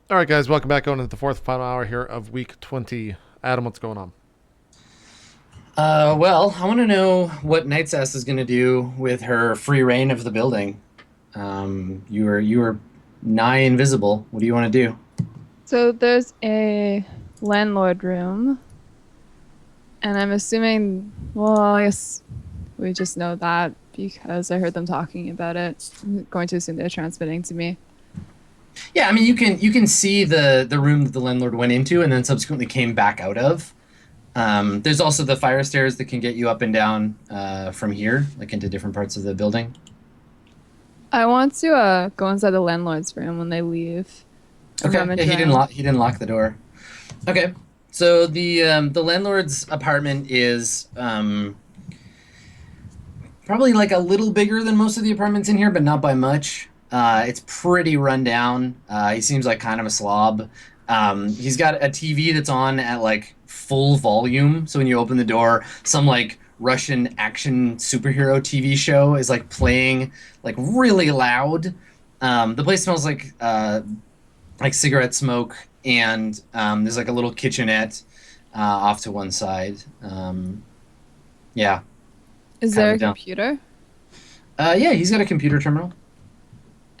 All right, guys, welcome back on to the fourth final hour here of week 20. Adam, what's going on? Well, I want to know what Night's Ass is going to do with her free reign of the building. You were nigh invisible. What do you want to do? So there's a landlord room, and I'm assuming, well, I guess we just know that because I heard them talking about it. I'm going to assume they're transmitting to me. Yeah, I mean you can see the room that the landlord went into and then subsequently came back out of. There's also the fire stairs that can get you up and down from here, like into different parts of the building. I want to go inside the landlord's room when they leave and Okay. rummage Yeah, he didn't around. lock the door. Okay. So the landlord's apartment is probably like a little bigger than most of the apartments in here, but not by much. It's pretty run down. He seems like kind of a slob. He's got a TV that's on at like full volume. So when you open the door, some like Russian action superhero TV show is like playing like really loud. The place smells like cigarette smoke, and there's like a little kitchenette off to one side. Yeah, Is kind there of a down. computer? Yeah, he's got a computer terminal.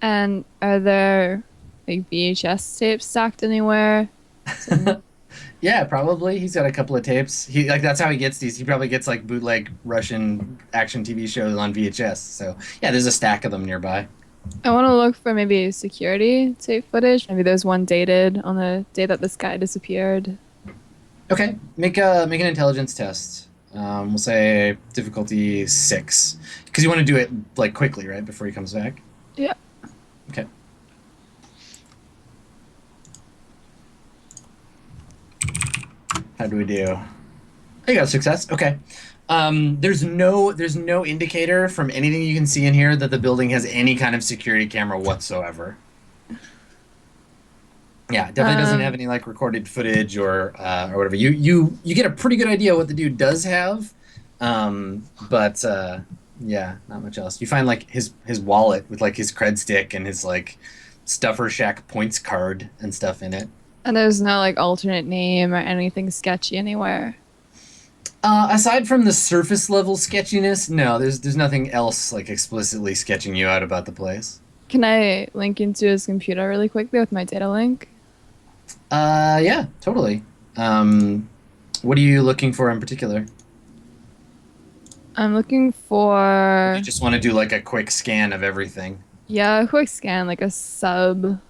And are there like VHS tapes stacked anywhere? Some- Yeah, probably. He's got a couple of tapes. He like that's how he gets these. He probably gets like bootleg Russian action TV shows on VHS. So yeah, there's a stack of them nearby. I want to look for maybe security tape footage. Maybe there's one dated on the day that this guy disappeared. Okay, make an intelligence test. We'll say difficulty 6, because you want to do it like quickly, right, before he comes back. Yeah. Okay. How do we do? I got a success. Okay. There's no indicator from anything you can see in here that the building has any kind of security camera whatsoever. Yeah, it definitely doesn't have Um, any like recorded footage or whatever. You get a pretty good idea what the dude does have, but yeah, not much else. You find like his wallet with like his cred stick and his like Stuffer Shack points card and stuff in it. and there's no like alternate name or anything sketchy anywhere. Aside from the surface level sketchiness, no, there's nothing else like explicitly sketching you out about the place. Can I link into his computer really quickly with my data link? Yeah, totally. What are you looking for in particular? I'm looking You for, just want to do like a quick scan of everything. yeah, a quick scan, like a sub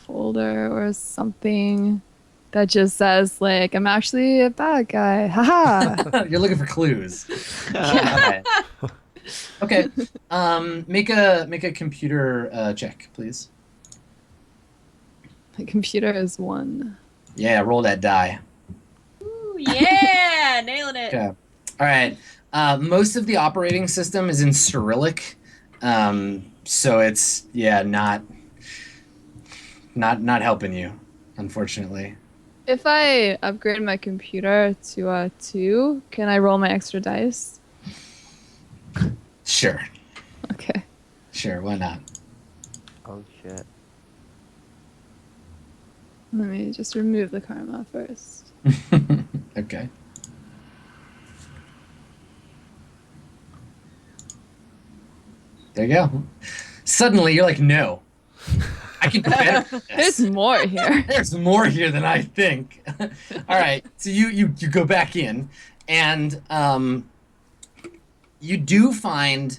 folder or something that just says like I'm actually a bad guy. Haha. You're looking for clues. Yeah. Okay. Okay. Make a computer check, please. My computer is one. Yeah, roll that die. Ooh, yeah, nailing it. Okay. All right. Most of the operating system is in Cyrillic, so it's yeah not helping you, unfortunately. If I upgrade my computer to a 2, can I roll my extra dice? Sure, Okay. sure, why not? Oh shit. Let me just remove the karma first. Okay. There you go. Suddenly, you're like, no, I can do better than There's this. more here. There's more here than I think. All right, so you go back in, and you do find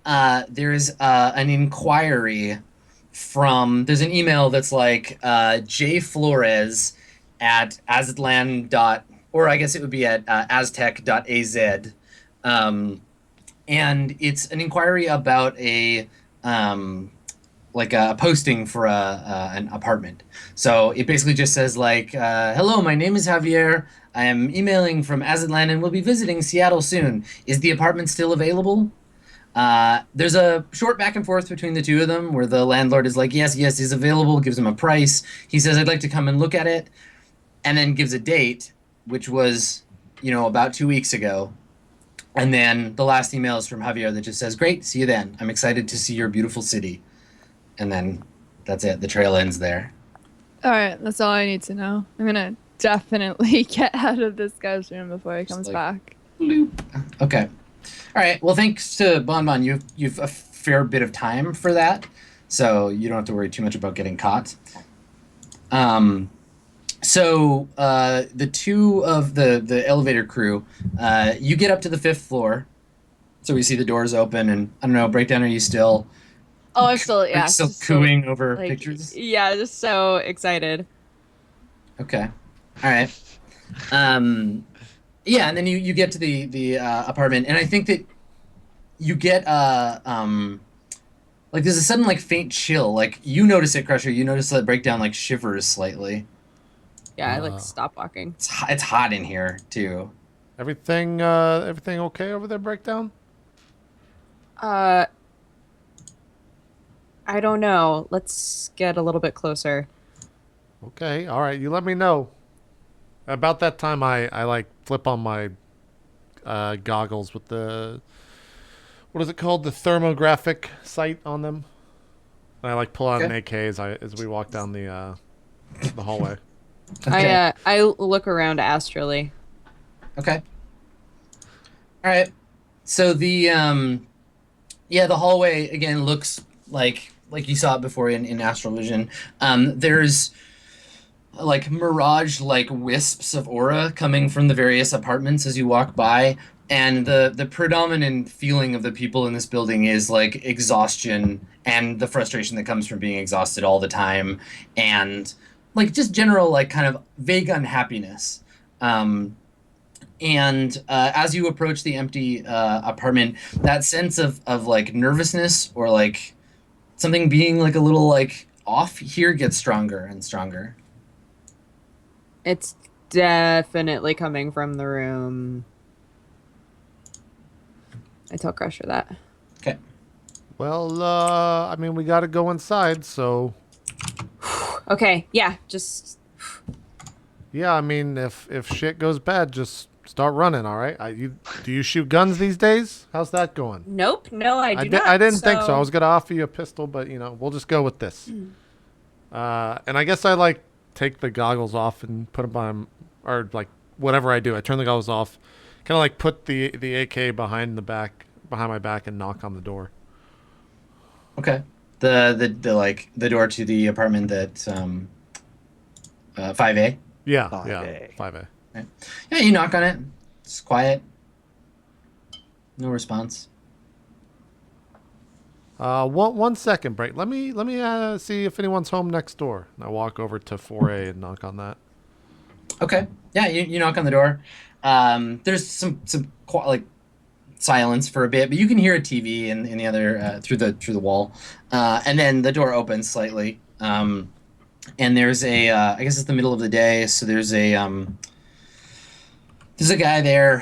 there's an inquiry from there's an email that's like J Flores at aztlan dot or I guess it would be at aztec.az, and it's an inquiry about a like a posting for an apartment. So it basically just says like, "Hello, my name is Javier. I am emailing from Aztlan and will be visiting Seattle soon. Is the apartment still available?" There's a short back and forth between the two of them where the landlord is like, "Yes, yes, is available," gives him a price. He says, "I'd like to come and look at it," and then gives a date, which was, about 2 weeks ago. And then the last email is from Javier that just says, "Great, see you then. I'm excited to see your beautiful city." And then that's it. The trail ends there. All right, that's all I need to know. I'm gonna definitely get out of this guy's room before he comes like- back. Bloop. Okay. All right. Well, thanks to Bonbon, you've a fair bit of time for that, so you don't have to worry too much about getting caught. So the two of the elevator crew, you get up to the 5th floor, so we see the doors open, and I don't know, Breakdown, are you still? Oh, I'm still Are you yeah. still just cooing over like, pictures? Yeah, just so excited. Okay. All right. Yeah, and then you get to the apartment, and I think that you get like there's a sudden like faint chill. Like you notice it, Crusher. You notice that Breakdown like shivers slightly. Yeah, I like stop walking. It's hot in here too. Everything okay over there, Breakdown? I don't know. Let's get a little bit closer. Okay, all right. You let me know. About that time, I like flip on my goggles with the, what is it called? The thermographic sight on them. And I like pull out an AK as we walk down the hallway. Okay. I look around astrally. Okay. All right. So the the hallway again looks like you saw it before in Astral Vision. There's like mirage like wisps of aura coming from the various apartments as you walk by, and the predominant feeling of the people in this building is like exhaustion and the frustration that comes from being exhausted all the time, and like just general like kind of vague unhappiness. And as you approach the empty apartment, that sense of like nervousness or like something being like a little like off here gets stronger and stronger. It's definitely coming from the room. I tell Crusher that. Okay. Well, I mean, we got to go inside, so Okay, yeah, just yeah. I mean, if shit goes bad, just start running. All right. Do you shoot guns these days? How's that going? nope. No, I do not. I didn't think so. I was gonna offer you a pistol, but we'll just go with this. And I guess I like take the goggles off and put them on, or like whatever I do. I turn the goggles off, kind of like put the AK behind my back and knock on the door. Okay. The like the door to the apartment that 5A. Yeah, 5A. yeah, 5A. Yeah, you knock on it. It's quiet. No response. One second break. Let me see if anyone's home next door. And I walk over to 4A and knock on that. Okay. Yeah, you knock on the door. There's some like silence for a bit, but you can hear a TV in the other through the wall, and then the door opens slightly. And there's a I guess it's the middle of the day, so there's a guy there.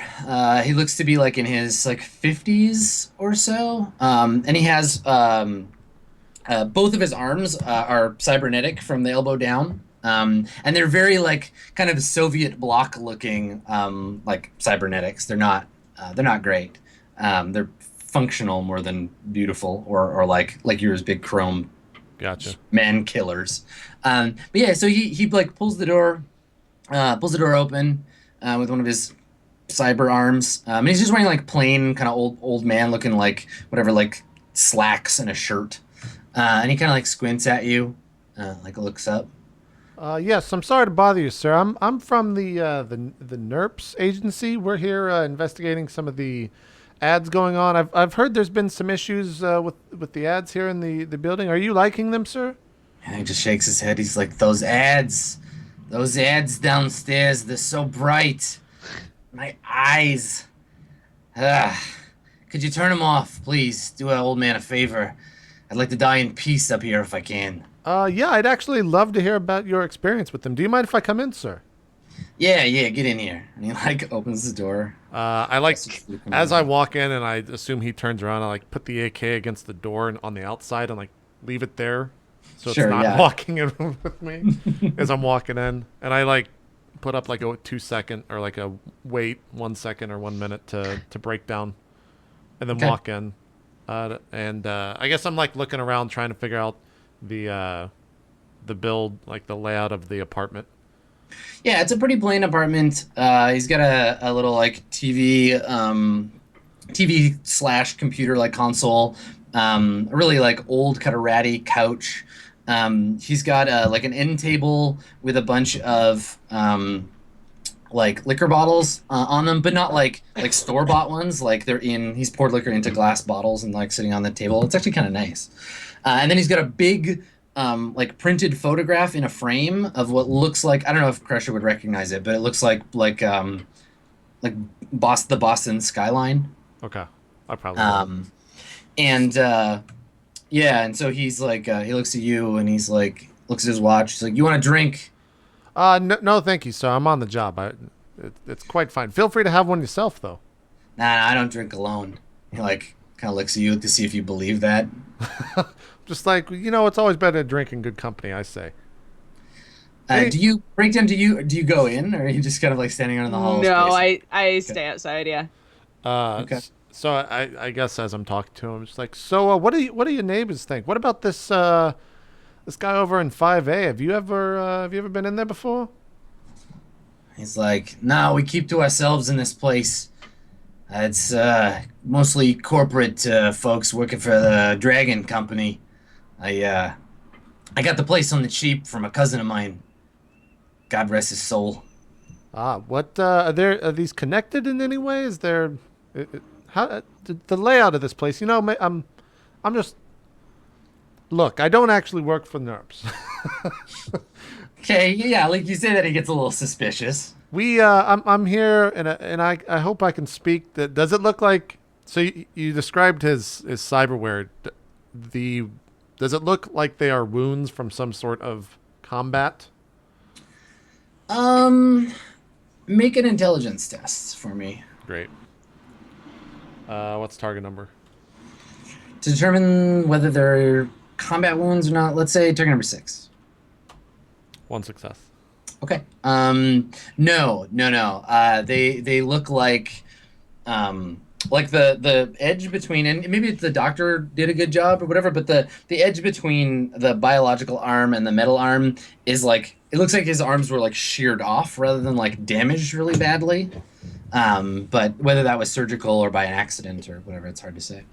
He looks to be like in his like 50s or so, and he has both of his arms are cybernetic from the elbow down. And they're very like kind of Soviet bloc looking like cybernetics. They're not great. They're functional more than beautiful or like yours big chrome Gotcha. man killers. But yeah, so he like pulls the door open with one of his cyber arms. And he's just wearing like plain kind of old man looking like whatever, like slacks and a shirt. And he kind of like squints at you, like looks up. Yes, I'm sorry to bother you, sir. I'm from the NERPS agency. We're here investigating some of the ads going on. I've heard there's been some issues with the ads here in the building. Are you liking them, sir? And he just shakes his head. He's like, those ads downstairs, they're so bright. My eyes. Could you turn them off, please? Do an old man a favor. I'd like to die in peace up here if I can. Yeah, I'd actually love to hear about your experience with them. Do you mind if I come in, sir? Yeah, get in here. And he like opens the door. I like, as I walk in and I assume he turns around, I like put the AK against the door and on the outside and like leave it there. So Sure, it's not yeah. walking in with me as I'm walking in. And I like put up like a 2 second or like a wait 1 second or 1 minute to break down and then Okay. walk in. I guess I'm like looking around trying to figure out the the build, like the layout of the apartment? Yeah, it's a pretty plain apartment. He's got a little like TV slash computer like console. A really like old kind of ratty couch. He's got like an end table with a bunch of like liquor bottles on them, but not like store bought ones. Like he's poured liquor into glass bottles and like sitting on the table. It's actually kind of nice. And then he's got a big like printed photograph in a frame of what looks like, I don't know if Crusher would recognize it, but it looks like the Boston skyline. Okay, I probably will. And yeah, and so he's like he looks at you and he's like looks at his watch. He's like, "You want a drink?" No, thank you, sir. I'm on the job. It's quite fine. Feel free to have one yourself, though. Nah, I don't drink alone. He like kind of looks at you to see if you believe that. Just like, it's always better to drink in good company, I say. Do you do you go in, or are you just kind of like standing out in the hall? No, space? I stay outside. Yeah. Okay. So I guess as I'm talking to him, it's like, so what do your neighbors think? What about this this guy over in 5A? Have you ever been in there before? He's like, "No, we keep to ourselves in this place. It's mostly corporate folks working for the Dragon Company. I got the place on the cheap from a cousin of mine. God rest his soul." What are these connected in any way? Is there how the layout of this place? I'm just look. I don't actually work for NERPs. Okay, yeah, like you say that, he gets a little suspicious. I'm here, and I hope I can speak. Does it look like? So you described his cyberware. Does it look like they are wounds from some sort of combat? Make an intelligence test for me Great. What's target number? to determine whether they're combat wounds or not. Let's say target number 6. 1 success. Okay. No. They look like the edge between, and maybe the doctor did a good job or whatever, but the edge between the biological arm and the metal arm is like, it looks like his arms were like sheared off rather than like damaged really badly. But whether that was surgical or by an accident or whatever, it's hard to say.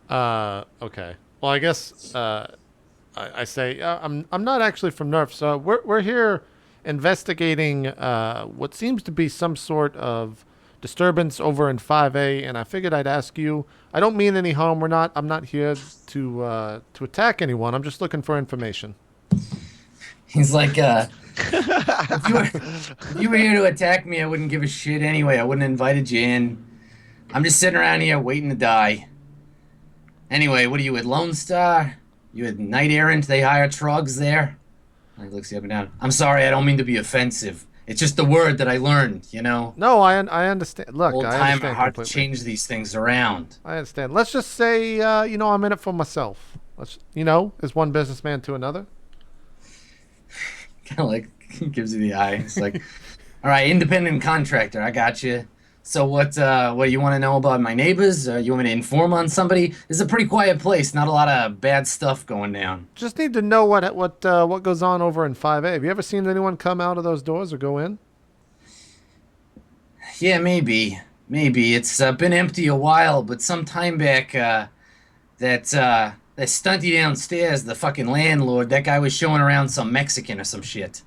Okay. Well, I guess I say I'm not actually from NERF, so we're here investigating what seems to be some sort of disturbance over in 5A, and I figured I'd ask you. I don't mean any harm. I'm not here to attack anyone. I'm just looking for information. He's like, if you were here to attack me, I wouldn't give a shit anyway. I wouldn't have invited you in. I'm just sitting around here waiting to die. Anyway, what are you at Lone Star? You at Knight Errant? They hire trogs there? He looks you up and down. I'm sorry, I don't mean to be offensive. It's just the word that I learned, No, I understand. Look, Old I time understand hard to completely. change these things around. I understand. Let's just say, I'm in it for myself. Is one businessman to another. Kind of like gives you the eye. It's like, all right, independent contractor, I got you. So what you want to know about my neighbors? You want me to inform on somebody? This is a pretty quiet place. Not a lot of bad stuff going down. Just need to know what goes on over in 5A. Have you ever seen anyone come out of those doors or go in? Yeah, maybe. It's been empty a while, but some time back, that stunty downstairs, the fucking landlord, that guy was showing around some Mexican or some shit.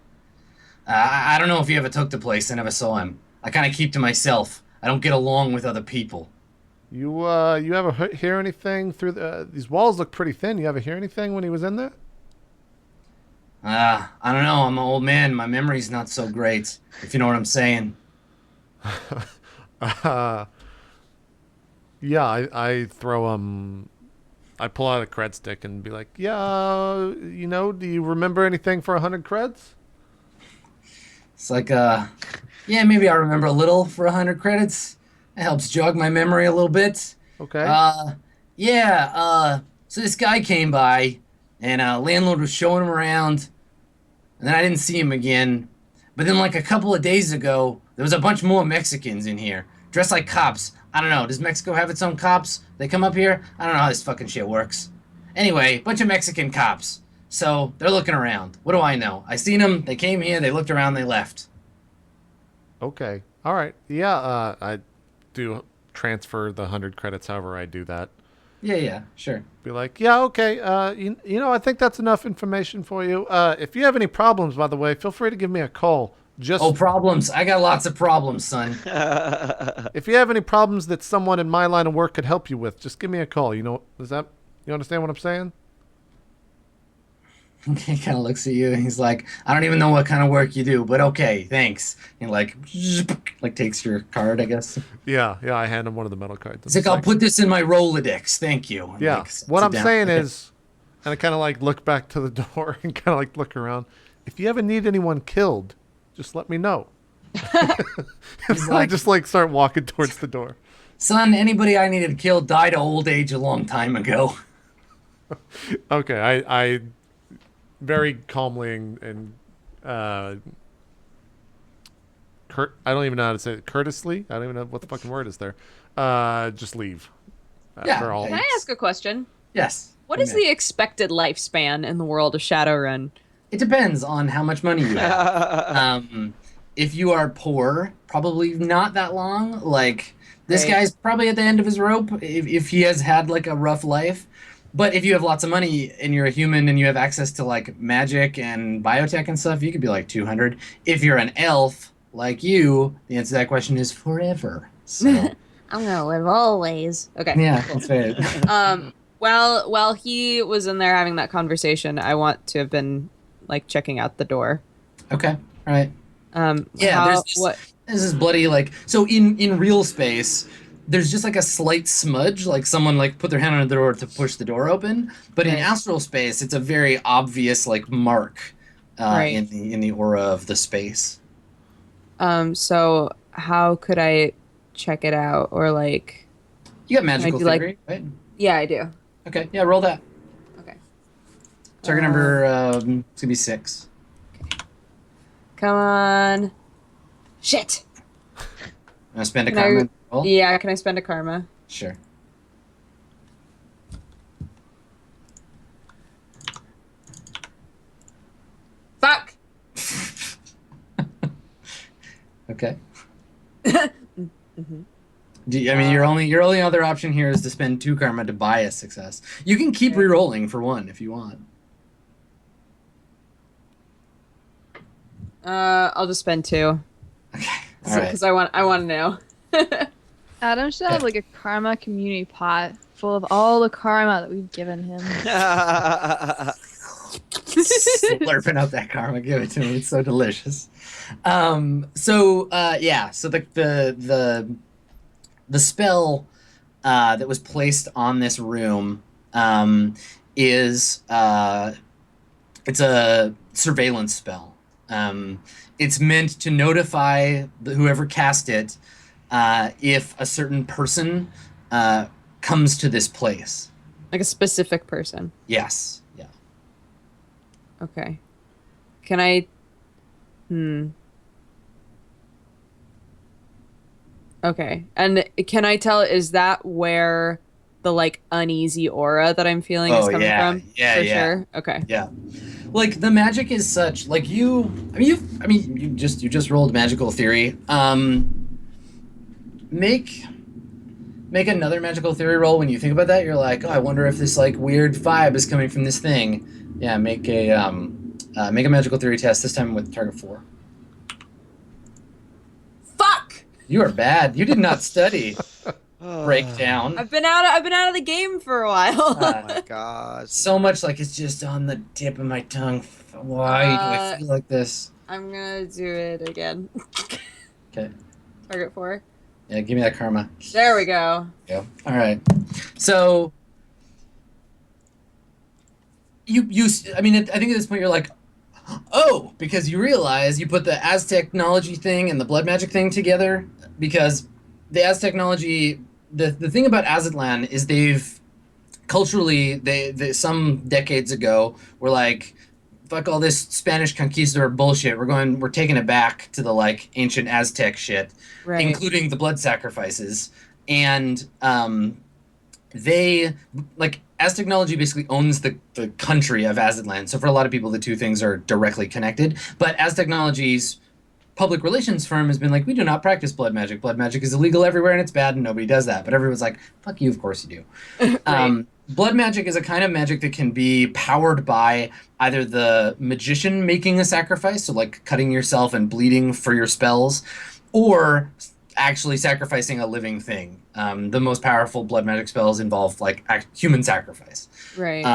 I don't know if you ever took the place. I never saw him. I kind of keep to myself. I don't get along with other people. You ever hear anything through these walls? Look pretty thin. You ever hear anything when he was in there? I don't know. I'm an old man. My memory's not so great, if you know what I'm saying. Yeah, I throw I pull out a cred stick and be like, yeah, do you remember anything for 100 creds? It's like, yeah, maybe I remember a little for 100 credits. It helps jog my memory a little bit. Okay. So this guy came by, and landlord was showing him around, and then I didn't see him again. But then, like, a couple of days ago, there was a bunch more Mexicans in here, dressed like cops. I don't know, does Mexico have its own cops? They come up here? I don't know how this fucking shit works. Anyway, bunch of Mexican cops. So they're looking around. What do I know? I seen them. They came here. They looked around. They left. Okay. All right. Yeah. I do transfer the 100 credits. However, I do that. Yeah, sure. Be like, yeah, okay. You know, I think that's enough information for you. If you have any problems, by the way, feel free to give me a call. Just Oh, problems. I got lots of problems, son. if you have any problems that someone in my line of work could help you with, just give me a call. You know, you understand what I'm saying? He kind of looks at you and he's like, I don't even know what kind of work you do, but okay, thanks. And like takes your card, I guess. Yeah. I hand him one of the metal cards. He's like, I'll put this in my Rolodex. Thank you. And Yeah. like, sets What it I'm down. saying Okay. is, and I kind of like look back to the door and kind of like look around. If you ever need anyone killed, just let me know. He's I like, just like start walking towards the door. son, anybody I needed killed died of old age a long time ago. Okay, I very calmly and I don't even know how to say it. Courteously? I don't even know what the fucking word is there. Just leave. Yeah, For all. Can I ask a question? Yes. What is the expected lifespan in the world of Shadowrun? It depends on how much money you have. If you are poor, probably not that long. Like, this Right. guy's probably at the end of his rope if he has had, like, a rough life. But if you have lots of money and you're a human and you have access to, like, magic and biotech and stuff, you could be, like, 200. If you're an elf, like you, the answer to that question is forever. So, I'm gonna live always. Okay. yeah, that's right. Well, while he was in there having that conversation, I want to have been like checking out the door. Okay, all right. Yeah, how, there's this is bloody, like, so in real space there's just like a slight smudge, like someone like put their hand on the door to push the door open, but in Right. astral space it's a very obvious like mark Right. in the aura of the space. So how could I check it out, or like? You got magical do, like- theory, right? Yeah, I do. Okay, yeah, roll that. Okay. Target number it's gonna be 6. Come on. Shit. I'm gonna spend a Can I- karma roll? Yeah, can I spend a karma? Sure. Fuck. Okay. I mean, your only other option here is to spend 2 karma to buy a success. You can keep re-rolling for 1 if you want. I'll just spend 2 Okay. All right. because I want to know. Adam should have like a karma community pot full of all the karma that we've given him. Slurping up that karma, give it to me. It's so delicious. So the spell that was placed on this room is it's a surveillance spell. It's meant to notify whoever cast it if a certain person comes to this place. Like a specific person. Yes. Yeah. Okay. Can I? Okay. And can I tell? Is that where the like uneasy aura that I'm feeling is coming from? Yeah, For yeah. sure. Okay. Yeah. Like the magic is such like you you just rolled magical theory. Make another magical theory roll when you think about that. You're like, oh, I wonder if this like weird vibe is coming from this thing. Yeah, make a magical theory test, this time with target 4. Fuck. You are bad. You did not study. Breakdown. I've been out of the game for a while. Oh my god. So much like it's just on the tip of my tongue. Why do I feel like this? I'm gonna do it again. Okay. Target 4. Yeah, give me that karma. There we go. Yeah. All right. So I mean, I think at this point you're like, oh, because you realize you put the Aztec technology thing and the blood magic thing together, because the Aztec technology, the thing about Aztlan is they've culturally they some decades ago were like, fuck all this Spanish conquistador bullshit. We're taking it back to the like ancient Aztec shit, Right. including the blood sacrifices. And they like As Technology basically owns the country of Azadland. So for a lot of people, the two things are directly connected. But As Technology's public relations firm has been like, we do not practice blood magic. Blood magic is illegal everywhere and it's bad and nobody does that. But everyone's like, fuck you, of course you do. Right. Blood magic is a kind of magic that can be powered by either the magician making a sacrifice, so like cutting yourself and bleeding for your spells, or actually sacrificing a living thing. The most powerful blood magic spells involve like human sacrifice. Right.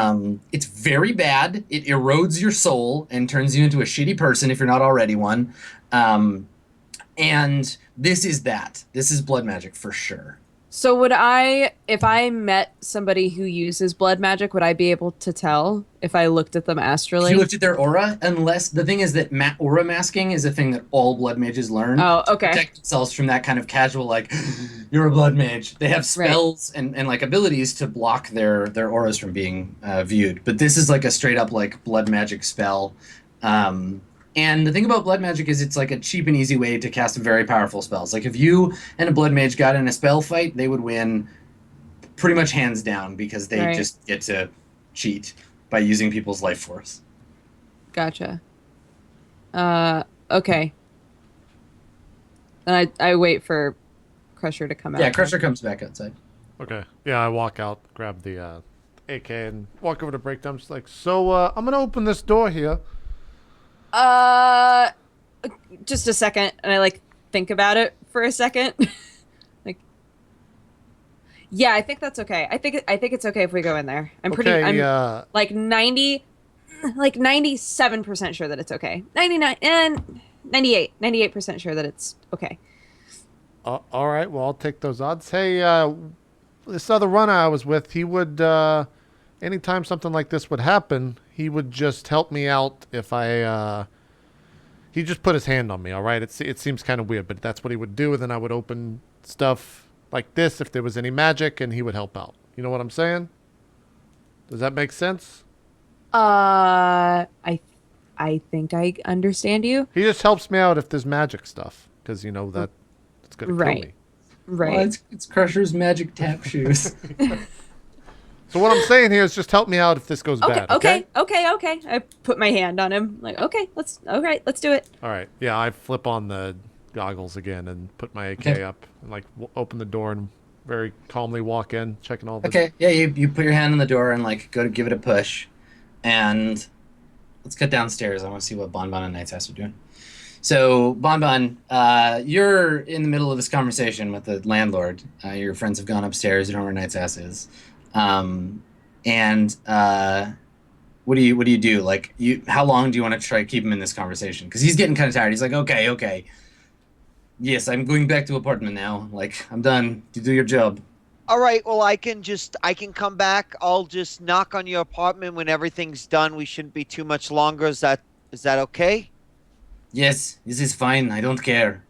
It's very bad. It erodes your soul and turns you into a shitty person if you're not already one. And this is that. This is blood magic for sure. So would I, if I met somebody who uses blood magic, would I be able to tell if I looked at them astrally? If you looked at their aura, unless the thing is that aura masking is a thing that all blood mages learn. Oh, okay. To protect themselves from that kind of casual, like, you're a blood mage. They have spells and like abilities to block their auras from being viewed. But this is like a straight up like blood magic spell. And the thing about blood magic is it's like a cheap and easy way to cast very powerful spells. Like if you and a blood mage got in a spell fight, they would win pretty much hands down because they just get to cheat by using people's life force. Gotcha. Okay. And I wait for Crusher to come out. Yeah, Crusher comes back outside. Okay. Yeah, I walk out, grab the AK, and walk over to Breakdown. Just like, so I'm gonna open this door here. Just a second, and I like think about it for a second. Like, yeah, I think that's okay. I think it's okay if we go in there. I'm like 97% sure that it's okay. 98% sure that it's okay. All right, well, I'll take those odds. Hey, this other runner I was with, he would, anytime something like this would happen, he would just help me out if he just put his hand on me, all right? It seems kind of weird, but that's what he would do, and then I would open stuff like this if there was any magic, and he would help out. You know what I'm saying? Does that make sense? I think I understand you. He just helps me out if there's magic stuff, because, you know, that it's going to kill me. Right. Well, it's Crusher's magic tap shoes. So what I'm saying here is just help me out if this goes bad. Okay. I put my hand on him. Like, okay, let's do it. All right. Yeah, I flip on the goggles again and put my AK up and like open the door and very calmly walk in, checking all the. Okay. Yeah, you put your hand on the door and like go to give it a push, and let's get downstairs. I want to see what Bonbon and Night's Ass are doing. So Bonbon, you're in the middle of this conversation with the landlord. Your friends have gone upstairs. You don't know where Night's Ass is. What do you do? Like, how long do you want to try to keep him in this conversation? Because he's getting kind of tired. He's like, okay. Yes, I'm going back to apartment now. Like, I'm done. You do your job. All right, well, I can come back. I'll just knock on your apartment when everything's done. We shouldn't be too much longer. Is that okay? Yes, this is fine. I don't care.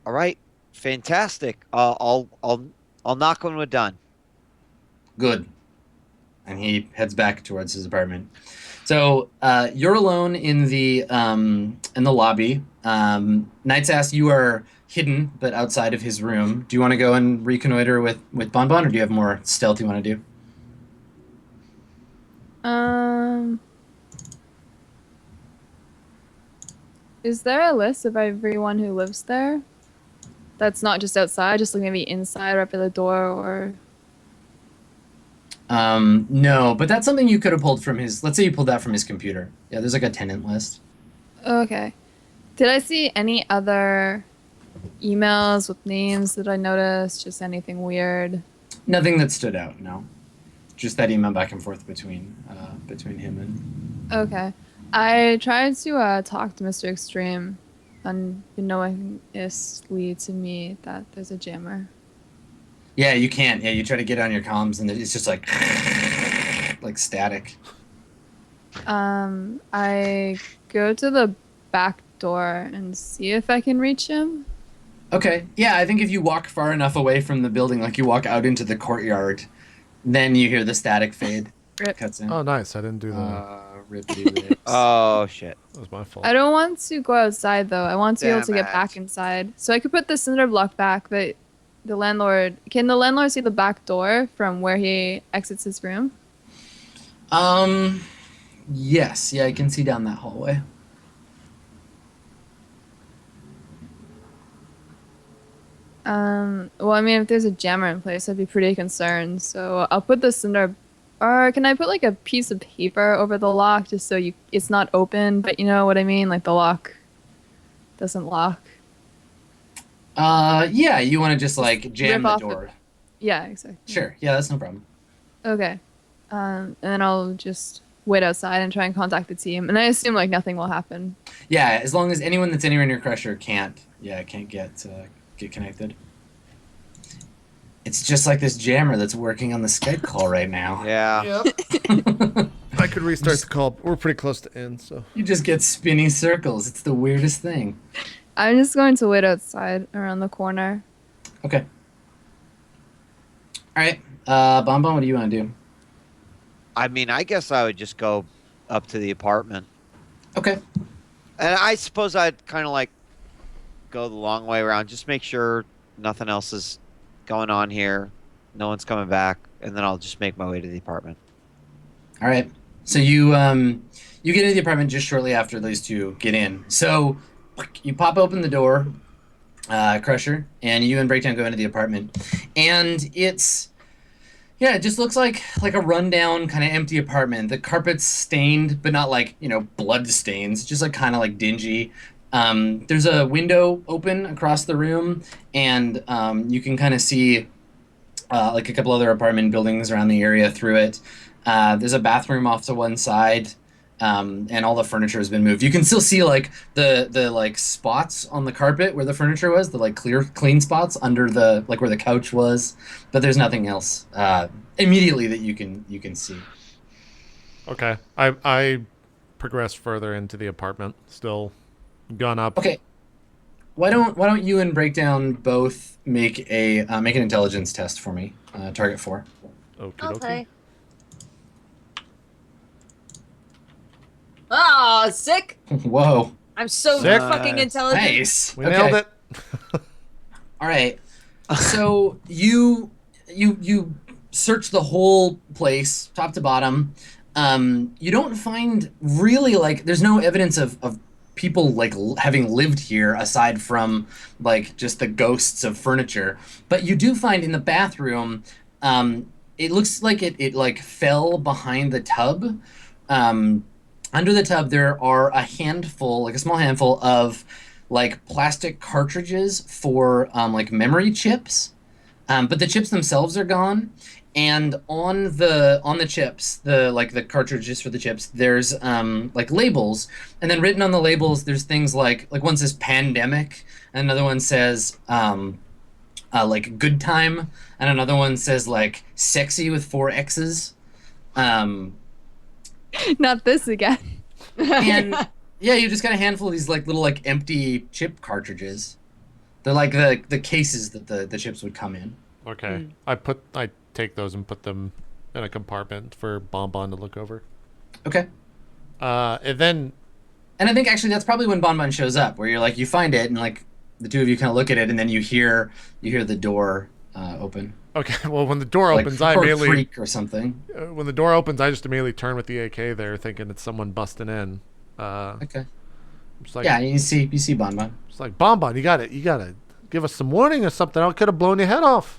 All right, fantastic. I'll knock when we're done. Good. And he heads back towards his apartment. So you're alone in the lobby. Night's Ass, you are hidden, but outside of his room. Do you want to go and reconnoiter with Bonbon, or do you have more stealth you want to do? Is there a list of everyone who lives there? That's not just outside, just like maybe inside or up at the door, or... No, but that's something you could have pulled from his... Let's say you pulled that from his computer. Yeah, there's like a tenant list. Okay. Did I see any other emails with names that I noticed? Just anything weird? Nothing that stood out, no. Just that email back and forth between him and... Okay. I tried to talk to Mr. Extreme, unknowingly to me that there's a jammer. Yeah, you can't. Yeah, you try to get on your comms and it's just like static. I go to the back door and see if I can reach him. Okay. Yeah, I think if you walk far enough away from the building, like you walk out into the courtyard, then you hear the static fade. Rip. Cuts in. Oh, nice. I didn't do that. Rippity Oh, shit. That was my fault. I don't want to go outside, though. I want to be able to Damn get it. back inside. So I could put the cinder block back, but the landlord. Can the landlord see the back door from where he exits his room? Yes. Yeah, I can see down that hallway. Well, I mean, if there's a jammer in place, I'd be pretty concerned. So I'll put the cinder, or can I put like a piece of paper over the lock just so it's not open, but you know what I mean? Like the lock doesn't lock. Yeah, you want to just like jam rip the off door. Yeah, exactly. Sure. Yeah, that's no problem. Okay. And then I'll just wait outside and try and contact the team. And I assume like nothing will happen. Yeah, as long as anyone that's anywhere near Crusher can't get connected. It's just like this jammer that's working on the Skype call right now. Yeah. Yep. I could restart the call. We're pretty close to end, so. You just get spinny circles. It's the weirdest thing. I'm just going to wait outside around the corner. Okay. All right. Bonbon, what do you want to do? I mean, I guess I would just go up to the apartment. Okay. And I suppose I'd kind of like go the long way around, just make sure nothing else is going on here, no one's coming back, and then I'll just make my way to the apartment. All right. So you get into the apartment just shortly after those two get in. So you pop open the door, Crusher, and you and Breakdown go into the apartment, and it just looks like a rundown kind of empty apartment. The carpet's stained, but not like blood stains, just like kind of like dingy. There's a window open across the room, and you can kind of see like a couple other apartment buildings around the area through it. There's a bathroom off to one side, and all the furniture has been moved. You can still see like the like spots on the carpet where the furniture was, the like clean spots under the like where the couch was, but there's nothing else immediately that you can see. Okay, I progressed further into the apartment, still gun up. Okay. Why don't you and Breakdown both make an intelligence test for me? Target 4. Okay. Oh, sick! Whoa. I'm so Sick. fucking intelligent. Nice. We nailed it. All right. So you search the whole place, top to bottom. You don't find really like there's no evidence of people like having lived here aside from like just the ghosts of furniture. But you do find in the bathroom, it looks like it like fell behind the tub. Under the tub there are a small handful of like plastic cartridges for like memory chips. But the chips themselves are gone. And on the chips, the cartridges for the chips, there's like labels, and then written on the labels, there's things like one says pandemic, and another one says like good time, and another one says like sexy with 4 X's. Not this again. And yeah, you just got a handful of these like little like empty chip cartridges. They're like the cases that the chips would come in. Okay, I take those and put them in a compartment for Bonbon to look over. Okay. And I think actually that's probably when Bonbon shows up, where you're like you find it and like the two of you kind of look at it, and then you hear the door open. Okay, well when the door opens, like, I immediately creak or something. When the door opens, I just immediately turn with the AK there, thinking it's someone busting in. Okay. Just like, Yeah, you see Bonbon. It's like Bonbon, you gotta give us some warning or something. I could have blown your head off.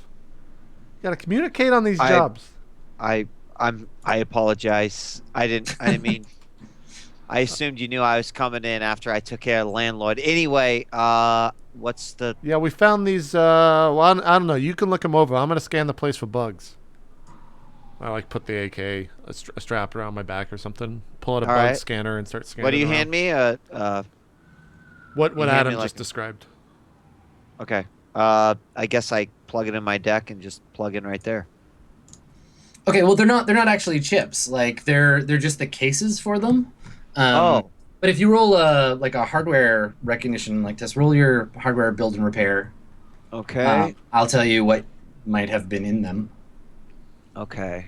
You gotta communicate on these jobs. I apologize. I didn't mean. I assumed you knew I was coming in after I took care of the landlord. Anyway, what's the? Yeah, we found these. Well, I don't know. You can look them over. I'm gonna scan the place for bugs. I like put the AK strapped around my back or something. Pull out a bug scanner and start scanning. What do you around. hand me? What Adam just described. Okay. I guess I plug it in my deck and just plug in right there. Okay, well they're not actually chips. Like they're just the cases for them. But if you roll like a hardware recognition like test, roll your hardware build and repair. Okay. I'll tell you what might have been in them. Okay.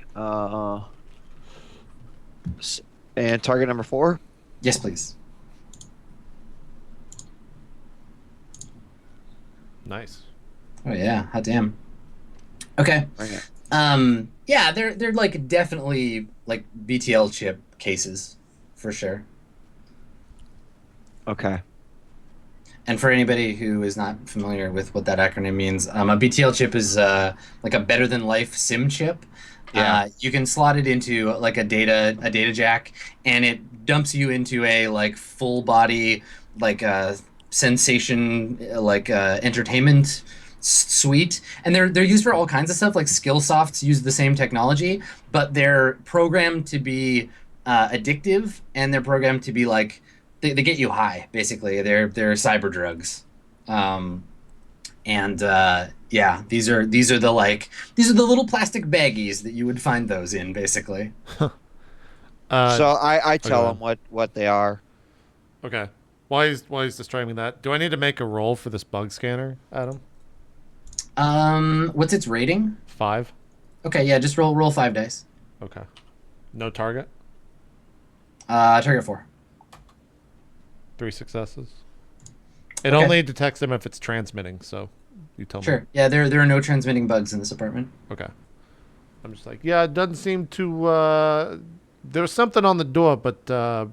And target number 4? Yes, please. Nice. Oh yeah, hot damn. Okay. Bring it. Yeah, they're like definitely like BTL chip cases, for sure. Okay. And for anybody who is not familiar with what that acronym means, a BTL chip is like a better than life sim chip. Yeah. You can slot it into like a data jack, and it dumps you into a like full body like sensation like entertainment suite. And they're used for all kinds of stuff. Like Skillsofts use the same technology, but they're programmed to be addictive, and they're programmed to be like they get you high. Basically, they're cyber drugs. Yeah, these are the little plastic baggies that you would find those in, basically. So I tell go them what they are. Okay. Why is describing that? Do I need to make a roll for this bug scanner, Adam? What's its rating? 5. Okay, yeah, just roll 5 dice. Okay. No target. Target 4. 3 successes. It Okay. only detects them if it's transmitting. So, you tell me. Sure. Yeah, there are no transmitting bugs in this apartment. Okay. I'm just like, yeah, it doesn't seem to. There was something on the door, but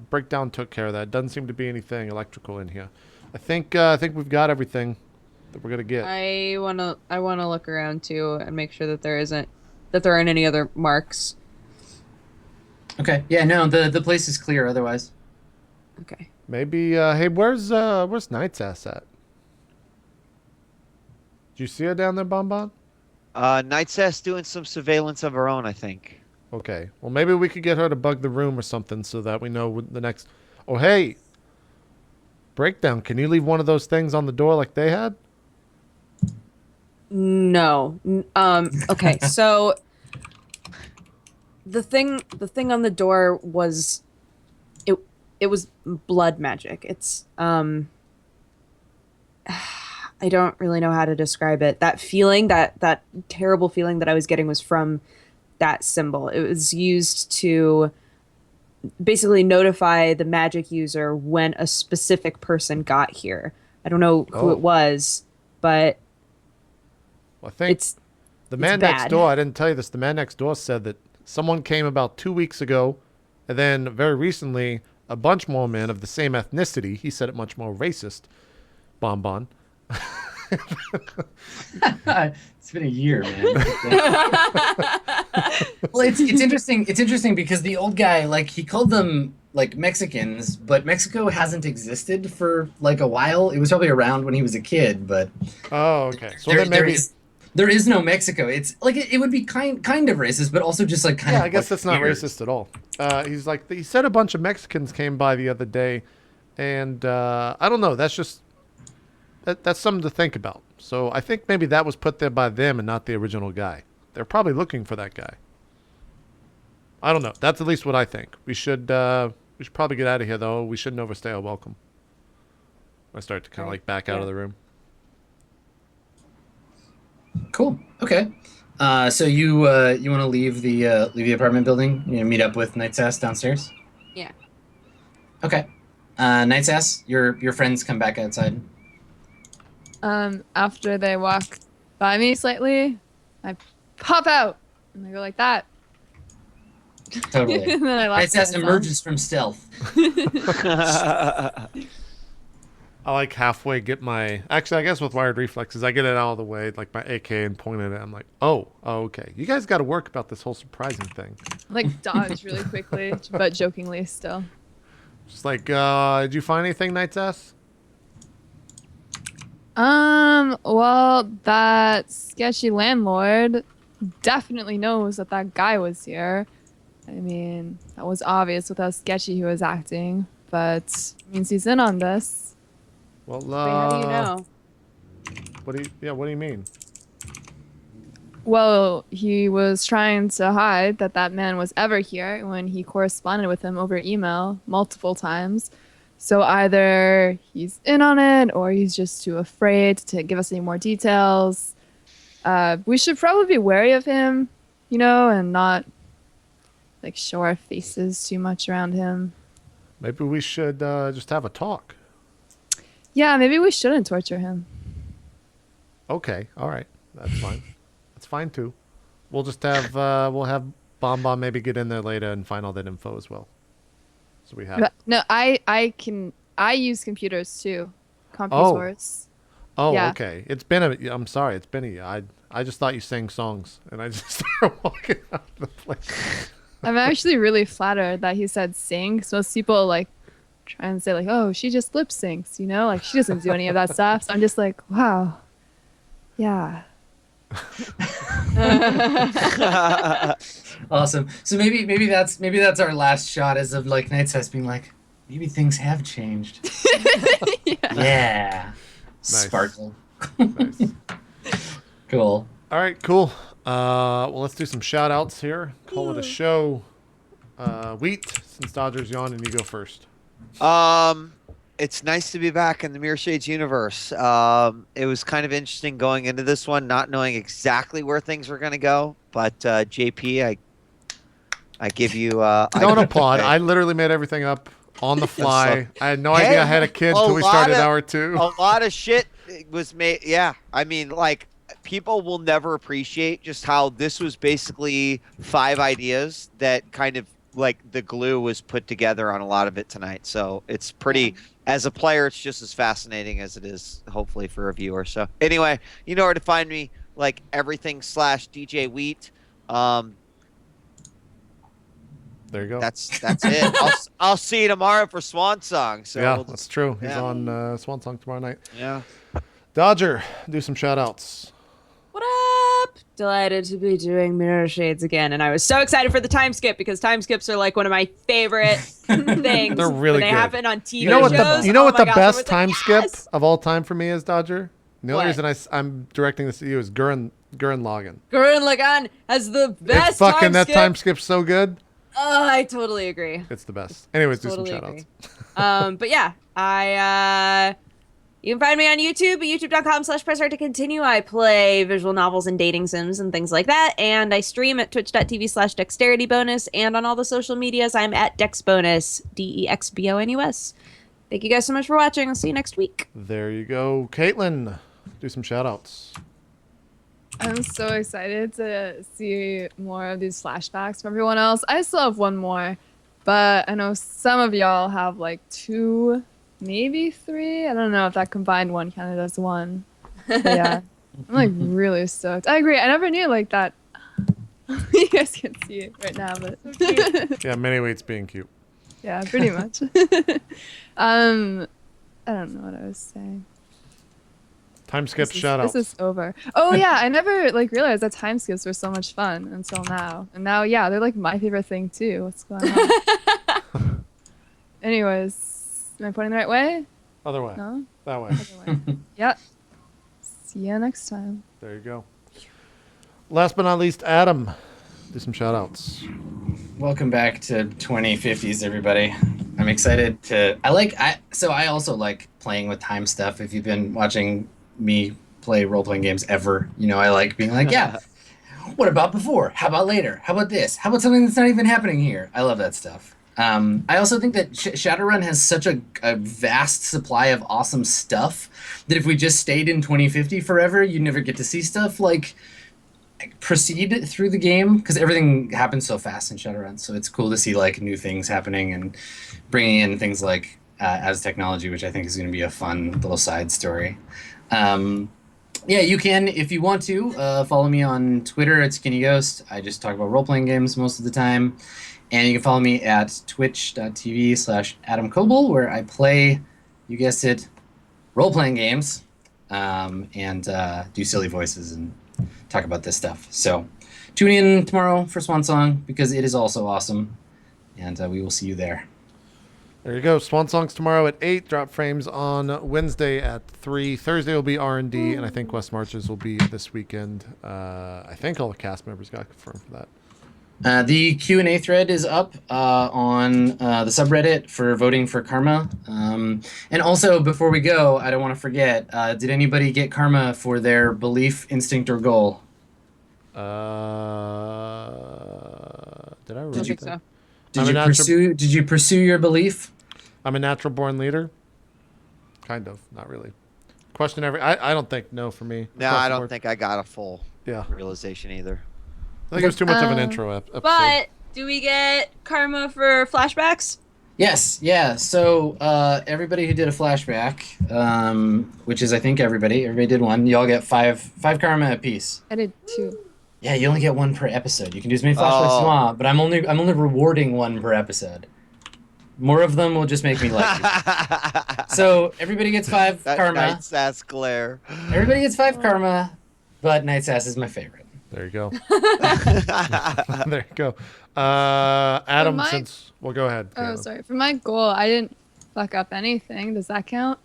Breakdown took care of that. Doesn't seem to be anything electrical in here. I think we've got everything that we're gonna get. I wanna look around too and make sure that there aren't any other marks. Okay. Yeah, no, the place is clear otherwise. Okay. Maybe. Hey, where's Knight's ass at? Did you see her down there, Bonbon? Night's ass doing some surveillance of her own, I think. Okay. Well, maybe we could get her to bug the room or something so that we know the next. Oh, hey. Breakdown. Can you leave one of those things on the door like they had? No. Okay. So the thing on the door was it was blood magic. It's I don't really know how to describe it. That feeling, that terrible feeling that I was getting was from that symbol. It was used to basically notify the magic user when a specific person got here. I don't know who it was, but Well, I think the man next bad. door, I didn't tell you this, the man next door said that someone came about 2 weeks ago, and then very recently, a bunch more men of the same ethnicity. He said it much more racist. Bonbon. It's been a year, man. Well, it's interesting. It's interesting because the old guy, like, he called them like Mexicans, but Mexico hasn't existed for like a while. It was probably around when he was a kid, but Oh, okay. So there, then maybe. there is no Mexico. It's like it would be kind of racist, but also just like kind Yeah, of. I guess like, that's not weird. racist at all. He's like, he said a bunch of Mexicans came by the other day, and I don't know. That's just that's something to think about. So I think maybe that was put there by them and not the original guy. They're probably looking for that guy. I don't know. That's at least what I think. We should probably get out of here though. We shouldn't overstay our welcome. I start to kind of like back out of the room. Cool. Okay. So you want to leave the apartment building? You know, meet up with Night's Ass downstairs. Yeah. Okay. Night's Ass, your friends come back outside. After they walk by me slightly, I pop out and I go like that. Totally. And then I lock Night's Ass myself. emerges from stealth. I like halfway get my. Actually, I guess with wired reflexes, I get it out of the way, like my AK, and point it at it. I'm like, oh, okay. You guys got to work about this whole surprising thing. Like dodge really quickly, but jokingly still. Just like, did you find anything, Knight's Ass? Well, that sketchy landlord definitely knows that guy was here. I mean, that was obvious with how sketchy he was acting, but it means he's in on this. Well, Wait, how do you know? What do you mean? Well, he was trying to hide that man was ever here when he corresponded with him over email multiple times. So either he's in on it or he's just too afraid to give us any more details. We should probably be wary of him, and not like show our faces too much around him. Maybe we should just have a talk. Yeah, maybe we shouldn't torture him. Okay, all right, that's fine. That's fine too. We'll just have we'll have Bomb maybe get in there later and find all that info as well. So we have. But, no, I use computers too. Computers. Oh, Yeah. okay. It's been a. I'm sorry. It's been a. I just thought you sang songs, and I just started walking out of the place. I'm actually really flattered that he said sing. 'Cause most people like try and say like, oh, she just lip syncs, you know, like she doesn't do any of that stuff. So I'm just like, wow, yeah. Awesome. So maybe that's our last shot as of like Night's Fest being like, maybe things have changed. Yeah. Nice. Sparkle. Nice. Cool. All right, cool. Well, let's do some shout outs here. Call it a show. Wheat, since Dodger's yawned, and you go first. It's nice to be back in the Mirrorshades universe. It was kind of interesting going into this one, not knowing exactly where things were going to go. But JP, I give you. Don't applaud. I literally made everything up on the fly. I had no idea I had a kid until we started hour 2. A lot of shit was made. Yeah, I mean, like, people will never appreciate just how this was basically 5 ideas that kind of like the glue was put together on a lot of it tonight. So it's pretty, as a player, it's just as fascinating as it is hopefully for a viewer. So anyway, you know where to find me, like everything / djWHEAT. There you go. That's it. I'll see you tomorrow for Swan Song. So yeah, we'll that's true. He's yeah. on Swan Song tomorrow night. Yeah. Dodger, do some shout outs. What up? Delighted to be doing Mirrorshades again, and I was so excited for the time skip because time skips are like one of my favorite things. They're really when they good. happen on TV You know what shows. the Oh my gosh, I best was time like, skip yes! of all time for me is, Dodger? The only What? reason I'm directing this at you is Gurren Lagann. Gurren Lagann has the best It's fucking time that skip. time skip's so good. Oh, I totally agree. It's the best. Anyways, do Totally some shout agree. outs. But yeah, you can find me on YouTube at youtube.com/presshearttocontinue. I play visual novels and dating sims and things like that. And I stream at twitch.tv/dexteritybonus. And on all the social medias, I'm at dexbonus, DEXBONUS. Thank you guys so much for watching. I'll see you next week. There you go. Kaitlyn, do some shout outs. I'm so excited to see more of these flashbacks from everyone else. I still have one more, but I know some of y'all have like 2, maybe 3. I don't know if that combined one counted as 1. But yeah, I'm like really stoked. I agree. I never knew like that. You guys can't see it right now, but Yeah, many weights being cute. yeah, pretty much. I don't know what I was saying. Time skip shout outs. This is over. Oh yeah, I never like realized that time skips were so much fun until now. And now, yeah, they're like my favorite thing too. What's going on? Anyways, am I pointing the right way? Other way. No? That way. Other way. Yeah. See ya next time. There you go. Last but not least, Adam, do some shout outs. Welcome back to 2050s, everybody. I'm excited to. I also like playing with time stuff. If you've been watching me play role-playing games ever, you know I like being like, yeah, what about before? How about later? How about this? How about something that's not even happening here? I love that stuff. I also think that Shadowrun has such a vast supply of awesome stuff that if we just stayed in 2050 forever, you'd never get to see stuff like proceed through the game because everything happens so fast in Shadowrun. So it's cool to see like new things happening and bringing in things like as technology, which I think is going to be a fun little side story. Yeah, you can, if you want to, follow me on Twitter at Skinny Ghost. I just talk about role-playing games most of the time. And you can follow me at twitch.tv/Adam Koebel, where I play, you guessed it, role-playing games and do silly voices and talk about this stuff. So tune in tomorrow for Swan Song because it is also awesome. And we will see you there. There you go. Swan Songs tomorrow at 8. Drop frames on Wednesday at 3. Thursday will be R&D, and I think West Marches will be this weekend. I think all the cast members got confirmed for that. The Q&A thread is up on the subreddit for voting for Karma. And also, before we go, I don't want to forget, did anybody get Karma for their belief, instinct, or goal? Did I I read think that? so. Did you pursue your belief? I'm a natural born leader. Kind of. Not really. question every. I don't think no for me. No, across I the don't board. think I got a full Yeah, realization either. I think it was too much of an Um, intro episode. But do we get karma for flashbacks? Yes, yeah. So everybody who did a flashback, which is I think everybody did one. You all get five karma apiece. I did 2. Yeah, you only get one per episode. You can do as many flashbacks as you Oh. want, but I'm only rewarding one per episode. More of them will just make me like you. So everybody gets 5 that karma. Night Sass glare. Everybody gets 5 karma, but Night Sass is my favorite. There you go. There you go. Adam, my- since well, go ahead. Oh, Kaitlyn. sorry. For my goal, I didn't fuck up anything. Does that count?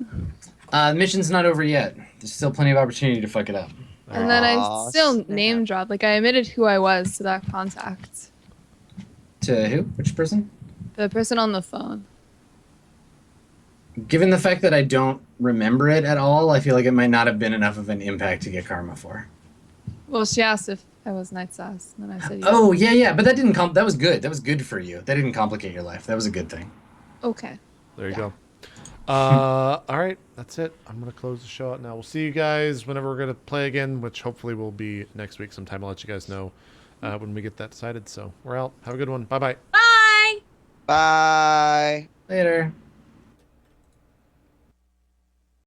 The mission's not over yet. There's still plenty of opportunity to fuck it up. And then Aw, I still snap. name dropped. Like I admitted who I was to that contact. To who? Which person? The person on the phone. Given the fact that I don't remember it at all, I feel like it might not have been enough of an impact to get karma for. Well, she asked if I was Night Sass, and then I said yes. Oh yeah, but that didn't that was good. That was good for you. That didn't complicate your life. That was a good thing. Okay. There you go. All right, that's it. I'm gonna close the show out now. We'll see you guys whenever we're gonna play again, which hopefully will be next week sometime. I'll let you guys know when we get that decided. So we're out. Have a good one. Bye bye. Bye. Bye. Later.